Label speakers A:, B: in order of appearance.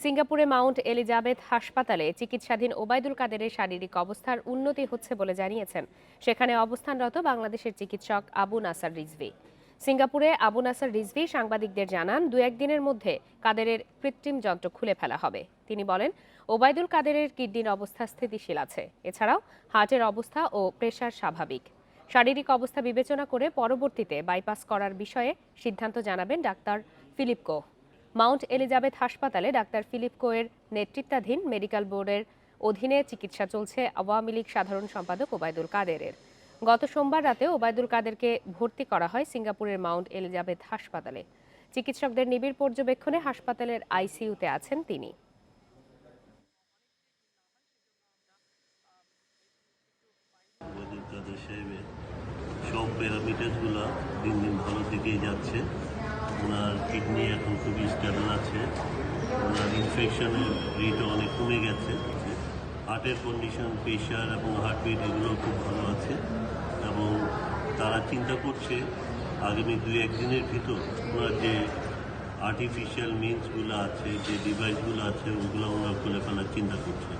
A: সিঙ্গাপুরে Mount Elizabeth হাসপাতালে চিকিৎসাধীন ওবায়দুল কাদেরের শারীরিক অবস্থার উন্নতি হচ্ছে বলে জানিয়েছেন সেখানে অবস্থানরত বাংলাদেশের চিকিৎসক আবু নাসার রিজভী। সিঙ্গাপুরে আবু নাসার রিজভী সাংবাদিকদের জানান, 2-1 দিনের মধ্যে কাদেরের কৃত্রিম যন্ত্র খুলে ফেলা হবে। তিনি বলেন, ওবায়দুল কাদেরের কিডনির অবস্থা স্থিতিশীল আছে। এছাড়াও হার্টের অবস্থা ও প্রেশার স্বাভাবিক। শারীরিক অবস্থা বিবেচনা করে পরবর্তীতে বাইপাস করার বিষয়ে সিদ্ধান্ত জানাবেন ডাক্তার ফিলিপ কো। মাউন্ট এলিজাবেথ হাসপাতালে ডাক্তার ফিলিপ কোয়ের নেতৃত্বাধীন মেডিকেল বোর্ডের অধীনে চিকিৎসা চলছে আওয়ামী লীগ সাধারণ সম্পাদক ওবায়দুল কাদেরের। গত সোমবার রাতে ওবায়দুল কাদেরকে ভর্তি করা হয় সিঙ্গাপুরের মাউন্ট এলিজাবেথ হাসপাতালে। চিকিৎসকদের নিবিড় পর্যবেক্ষণে হাসপাতালের আইসিইউতে আছেন তিনি।
B: সব প্যারামিটারগুলো দিন দিন ভালো থেকেই যাচ্ছে। ওনার কিডনি এখন খুবই স্টেবল আছে। ওনার ইনফেকশনের রেটও অনেক কমে গেছে। হার্টের কন্ডিশন, প্রেশার এবং হার্টবিট এগুলো খুব ভালো আছে এবং তারা চিন্তা করছে আগামী 2-1 দিনের ভিতর ওনার যে আর্টিফিশিয়াল মিনসগুলো আছে, যে ডিভাইসগুলো আছে, ওগুলো ওনারা খুলে ফেলার চিন্তা করছে।